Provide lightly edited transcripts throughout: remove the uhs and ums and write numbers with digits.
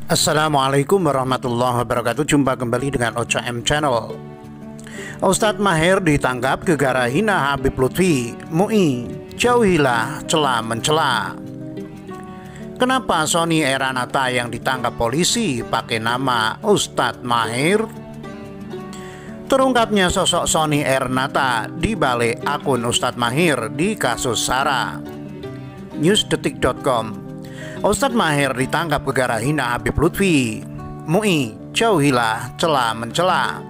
Assalamualaikum warahmatullahi wabarakatuh. Jumpa kembali dengan OCM Channel. Ustadz Maher ditangkap gegara hina Habib Lutfi. MUI, jauhilah cela mencela. Kenapa Sony Eranata yang ditangkap polisi pakai nama Ustadz Maher? Terungkapnya sosok Sony Eranata di balik akun Ustadz Maher di kasus Sarah. Newsdetik.com. Ustadz Maher ditangkap gegara hina Habib Lutfi. MUI, jauhilah cela mencela.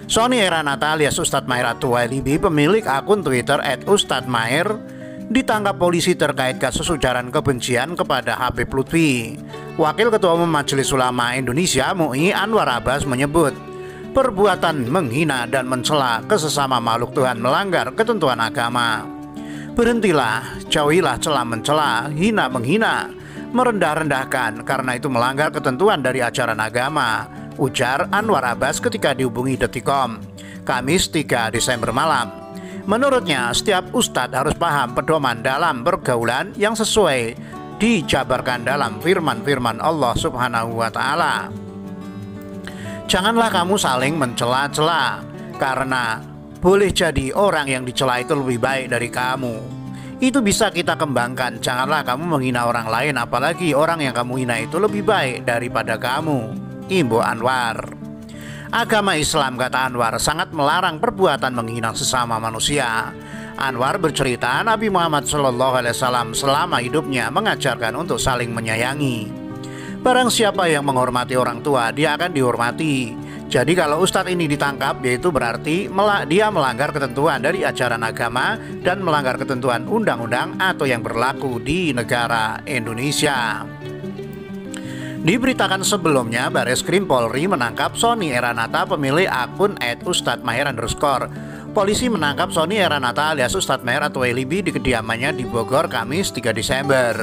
Sony Eranata alias Ustadz Maher At-Tuwailibi, pemilik akun Twitter @ustadzmaher, ditangkap polisi terkait kasus ujaran kebencian kepada Habib Lutfi. Wakil Ketua Umum Majelis Ulama Indonesia MUI Anwar Abbas menyebut perbuatan menghina dan mencela kesesama makhluk Tuhan melanggar ketentuan agama. Berhentilah, jauhilah cela mencela, hina menghina, merendah-rendahkan karena itu melanggar ketentuan dari ajaran agama, ujar Anwar Abbas ketika dihubungi Detikcom Kamis 3 Desember malam. Menurutnya, setiap ustadz harus paham pedoman dalam pergaulan yang sesuai dijabarkan dalam firman-firman Allah Subhanahu wa Ta'ala. Janganlah kamu saling mencela-cela, karena boleh jadi orang yang dicela itu lebih baik dari kamu. Itu bisa kita kembangkan. Janganlah kamu menghina orang lain, apalagi orang yang kamu hina itu lebih baik daripada kamu. Imbau Anwar. Agama Islam, kata Anwar, sangat melarang perbuatan menghina sesama manusia. Anwar bercerita Nabi Muhammad SAW selama hidupnya mengajarkan untuk saling menyayangi. Barang siapa yang menghormati orang tua, dia akan dihormati. Jadi kalau ustadz ini ditangkap, yaitu berarti dia melanggar ketentuan dari ajaran agama dan melanggar ketentuan undang-undang atau yang berlaku di negara Indonesia. Diberitakan sebelumnya, Bareskrim Polri menangkap Sony Eranata, pemilik akun @ustadzmaher_. Polisi menangkap Sony Eranata alias Ustadz Maher At-Tuwailibi di kediamannya di Bogor Kamis 3 Desember.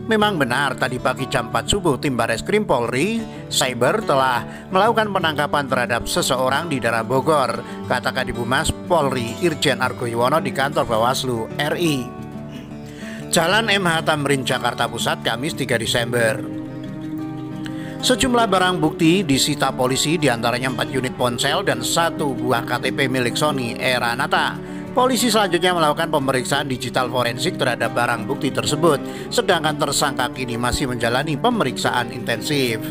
Memang benar, tadi pagi jam 4 subuh tim Bareskrim Polri Cyber telah melakukan penangkapan terhadap seseorang di daerah Bogor, kata Kadifumas Polri Irjen Argo Yuwono di kantor Bawaslu RI. Jalan MH Tamrin, Jakarta Pusat, Kamis 3 Desember. Sejumlah barang bukti disita polisi, diantaranya 4 unit ponsel dan 1 buah KTP milik Sony Eranata. Polisi selanjutnya melakukan pemeriksaan digital forensik terhadap barang bukti tersebut, sedangkan tersangka kini masih menjalani pemeriksaan intensif.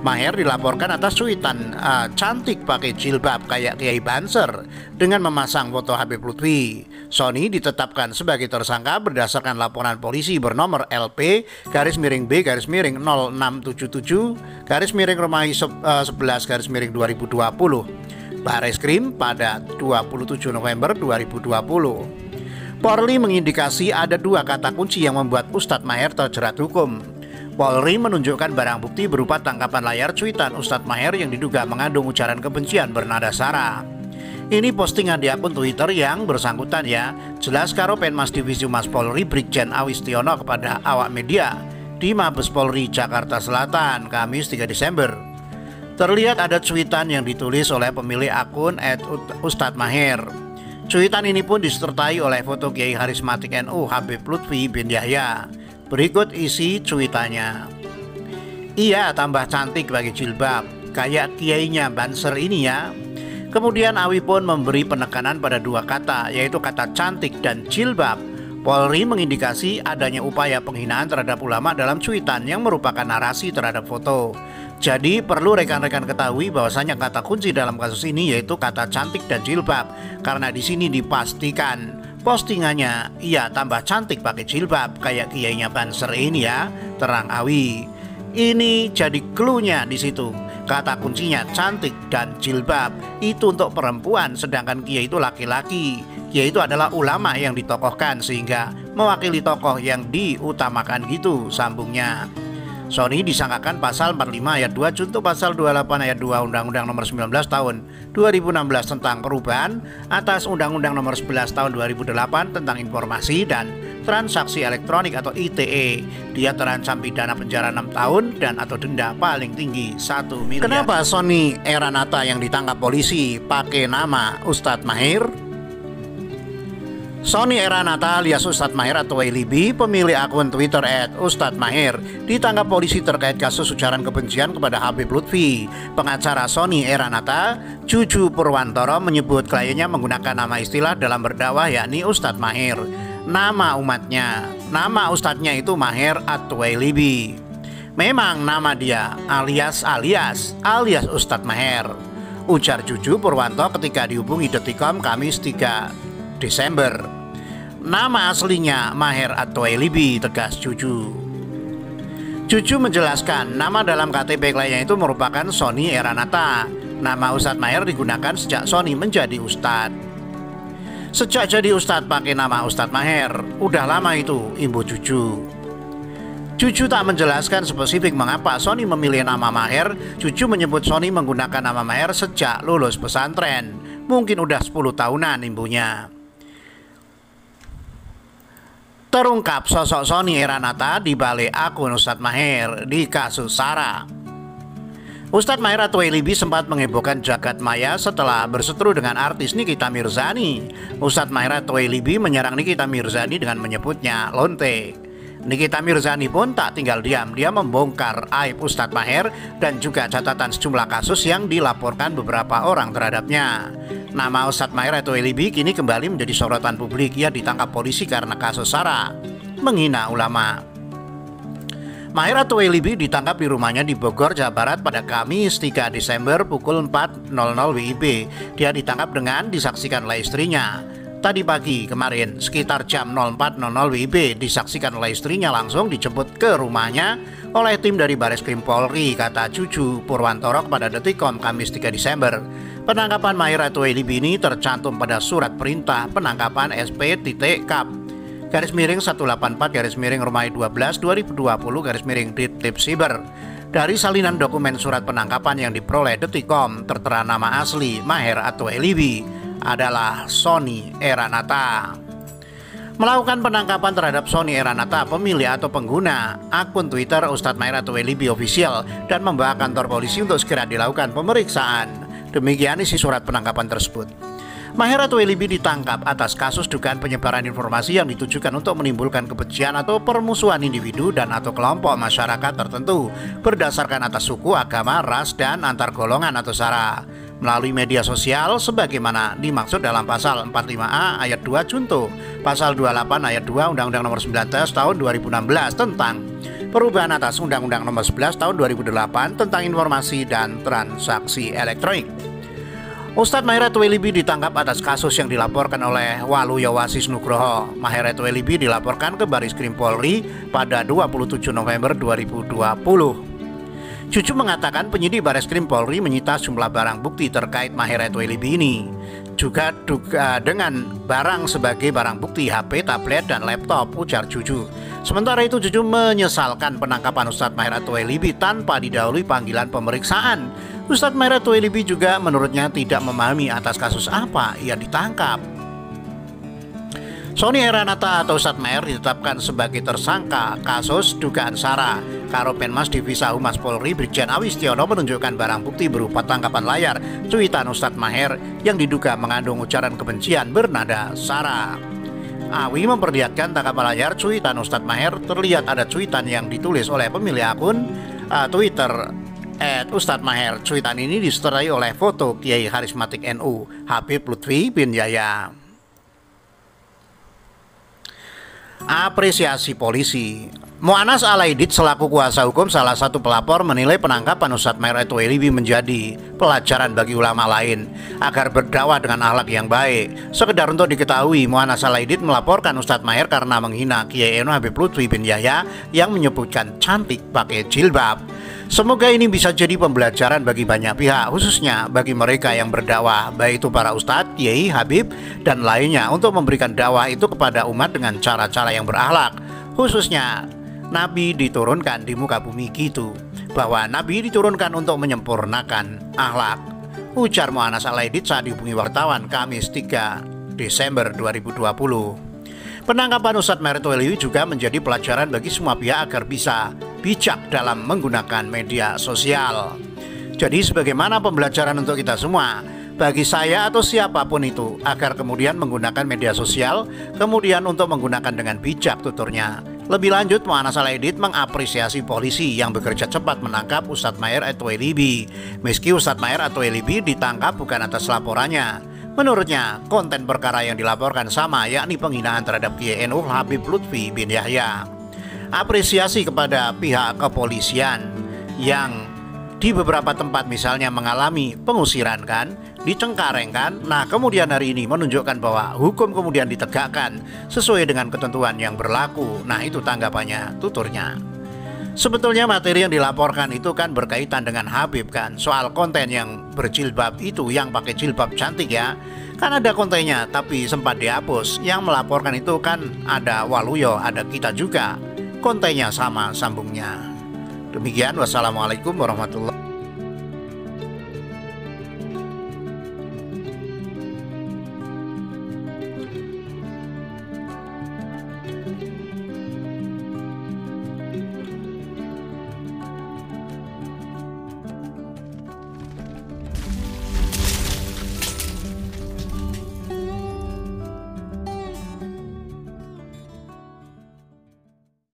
Maher dilaporkan atas cuitan cantik pakai jilbab kayak Kiai Banser dengan memasang foto Habib Lutfi. Sony ditetapkan sebagai tersangka berdasarkan laporan polisi bernomor LP-0677-06-Romawi11-2020 Bareskrim pada 27 November 2020. Polri mengindikasi ada 2 kata kunci yang membuat Ustadz Maher terjerat hukum. Polri menunjukkan barang bukti berupa tangkapan layar cuitan Ustadz Maher yang diduga mengandung ujaran kebencian bernada sara. Ini postingan di akun Twitter yang bersangkutan ya. Jelas karo Penmas Divisi Humas Polri Brigjen Awistiono kepada awak media di Mabes Polri Jakarta Selatan Kamis 3 Desember. Terlihat ada cuitan yang ditulis oleh pemilik akun @ustadzmaher. Maher. Cuitan ini pun disertai oleh foto Kiai Harismatik NU Habib Lutfi bin Yahya. Berikut isi cuitannya. Iya, tambah cantik pakai jilbab, kayak kiainya Banser ini ya. Kemudian Awi pun memberi penekanan pada 2 kata, yaitu kata cantik dan jilbab. Polri mengindikasi adanya upaya penghinaan terhadap ulama dalam cuitan yang merupakan narasi terhadap foto. Jadi perlu rekan-rekan ketahui bahwasanya kata kunci dalam kasus ini yaitu kata cantik dan jilbab, karena di sini dipastikan postingannya iya tambah cantik pakai jilbab kayak kiainya Banser ini ya, terang Awi. Ini jadi clue-nya di situ. Kata kuncinya cantik dan jilbab itu untuk perempuan, sedangkan kiai itu laki-laki. Kiai itu adalah ulama yang ditokohkan sehingga mewakili tokoh yang diutamakan gitu, sambungnya. Sony disangkakan pasal 45 ayat 2 junto pasal 28 ayat 2 Undang-Undang Nomor 19 Tahun 2016 tentang perubahan atas Undang-Undang Nomor 11 Tahun 2008 tentang informasi dan transaksi elektronik atau ITE. Dia terancam pidana penjara 6 tahun dan atau denda paling tinggi 1 miliar. Kenapa Sony Eranata yang ditangkap polisi pakai nama Ustadz Maher? Sony Eranata alias Ustadz Maher atau Elibi, pemilik akun Twitter @ustadzmaher, ditangkap polisi terkait kasus ujaran kebencian kepada Habib Lutfi. Pengacara Sony Eranata, Juju Purwantoro, menyebut kliennya menggunakan nama istilah dalam berdakwah yakni Ustadz Maher. Nama umatnya, nama ustadznya itu Maher atau Elibi. Memang nama dia alias Ustadz Maher, ujar Juju Purwanto ketika dihubungi Detikom Kamis 3 Desember. Nama aslinya Maher atau Elibi, tegas Juju. Juju menjelaskan nama dalam KTP kliennya itu merupakan Sony Eranata. Nama Ustadz Maher digunakan sejak Sony menjadi Ustadz. Sejak jadi Ustadz pakai nama Ustadz Maher, udah lama itu, imbu Juju. Juju tak menjelaskan spesifik mengapa Sony memilih nama Maher. Juju menyebut Sony menggunakan nama Maher sejak lulus pesantren. Mungkin udah 10 tahunan imbunya. Terungkap sosok Sony Eranata di balik akun Ustadz Maher di kasus SARA. Ustadz Maher atau Elibi sempat menghebohkan jagat maya setelah berseteru dengan artis Nikita Mirzani. Ustadz Maher atau Elibi menyerang Nikita Mirzani dengan menyebutnya lonte. Nikita Mirzani pun tak tinggal diam. Dia membongkar aib Ustadz Maher dan juga catatan sejumlah kasus yang dilaporkan beberapa orang terhadapnya. Nama Ustadz Maher atau Elibi kini kembali menjadi sorotan publik. Ia ditangkap polisi karena kasus SARA, menghina ulama. Maher atau Elibi ditangkap di rumahnya di Bogor, Jawa Barat pada Kamis 3 Desember pukul 4.00 WIB. Dia ditangkap dengan disaksikan oleh istrinya. Tadi pagi kemarin sekitar jam 04.00 WIB disaksikan oleh istrinya langsung dijemput ke rumahnya oleh tim dari Bareskrim Polri, kata Juju Purwantoro kepada Detikom Kamis 3 Desember. Penangkapan Maher atau Elibi ini tercantum pada surat perintah penangkapan SP.Kap /184 Romawi 12 2020 Ditlip Siber. Dari salinan dokumen surat penangkapan yang diperoleh Detikom, tertera nama asli Maher atau Elibi adalah Sony Eranata. Melakukan penangkapan terhadap Sony Eranata, pemilik atau pengguna akun Twitter Ustadz Maher atau Elibi Official, dan membawa kantor polisi untuk segera dilakukan pemeriksaan. Demikian isi surat penangkapan tersebut. Maher atau Elibi ditangkap atas kasus dugaan penyebaran informasi yang ditujukan untuk menimbulkan kebencian atau permusuhan individu dan atau kelompok masyarakat tertentu berdasarkan atas suku, agama, ras, dan antar golongan atau SARA melalui media sosial sebagaimana dimaksud dalam pasal 45A ayat 2 junto pasal 28 ayat 2 Undang-Undang Nomor 19 Tahun 2016 tentang perubahan atas Undang-Undang Nomor 11 Tahun 2008 tentang informasi dan transaksi elektronik. Ustadz Maher atau Elibi ditangkap atas kasus yang dilaporkan oleh Waluyo Wasis Nugroho. Maher atau Elibi dilaporkan ke Bareskrim Polri pada 27 November 2020. Juju mengatakan penyidik Bareskrim Polri menyita sejumlah barang bukti terkait Maher atau Elibi ini. Juga dengan barang sebagai barang bukti HP, tablet, dan laptop, ujar Juju. Sementara itu Juju menyesalkan penangkapan Ustadz Maher atau Elibi tanpa didahului panggilan pemeriksaan. Ustadz Maher atau Elibi juga menurutnya tidak memahami atas kasus apa ia ditangkap. Sony Eranata atau Ustadz Maher ditetapkan sebagai tersangka kasus dugaan SARA. Karopenmas Divisa Humas Polri Brigjen Awistiono menunjukkan barang bukti berupa tangkapan layar cuitan Ustadz Maher yang diduga mengandung ujaran kebencian bernada SARA. Awi memperlihatkan tangkapan layar cuitan Ustadz Maher. Terlihat ada cuitan yang ditulis oleh pemilik akun Twitter Ustadz Maher. Cuitan ini disertai oleh foto Kiai Karismatik NU Habib Lutfi bin Yahya. Apresiasi polisi. Mu'anas Alaidit selaku kuasa hukum salah satu pelapor menilai penangkapan Ustadz Maher atau Elibi menjadi pelajaran bagi ulama lain agar berdakwah dengan akhlak yang baik. Sekedar untuk diketahui, Mu'anas Alaidit melaporkan Ustadz Maher karena menghina Kiai NU Habib Lutfi bin Yahya yang menyebutkan cantik pakai jilbab. Semoga ini bisa jadi pembelajaran bagi banyak pihak, khususnya bagi mereka yang berdakwah, baik itu para ustadz, kiai, habib, dan lainnya, untuk memberikan dakwah itu kepada umat dengan cara-cara yang berakhlak. Khususnya Nabi diturunkan di muka bumi gitu, bahwa Nabi diturunkan untuk menyempurnakan akhlak, ujar Mu'anas Alaidit saat dihubungi wartawan Kamis 3 Desember 2020. Penangkapan Ustadz Maher atau Elibi juga menjadi pelajaran bagi semua pihak agar bisa bijak dalam menggunakan media sosial. Jadi sebagaimana pembelajaran untuk kita semua, bagi saya atau siapapun itu agar kemudian menggunakan media sosial, kemudian untuk menggunakan dengan bijak, tuturnya. Lebih lanjut, Mu'annas Al-Aidid mengapresiasi polisi yang bekerja cepat menangkap Ustadz Maher At-Thwailabi. Meski Ustadz Maher At-Thwailabi ditangkap bukan atas laporannya. Menurutnya, konten perkara yang dilaporkan sama, yakni penghinaan terhadap Kiai NU Habib Lutfi bin Yahya. Apresiasi kepada pihak kepolisian yang di beberapa tempat misalnya mengalami pengusiran kan, di Cengkareng kan. Nah, kemudian hari ini menunjukkan bahwa hukum kemudian ditegakkan sesuai dengan ketentuan yang berlaku. Nah, itu tanggapannya, tuturnya. Sebetulnya materi yang dilaporkan itu kan berkaitan dengan Habib kan, soal konten yang berjilbab itu, yang pakai jilbab cantik ya. Kan ada kontennya tapi sempat dihapus. Yang melaporkan itu kan ada Waluyo, ada kita juga. Kontennya sama, sambungnya. Demikian, wassalamualaikum warahmatullahi wabarakatuh.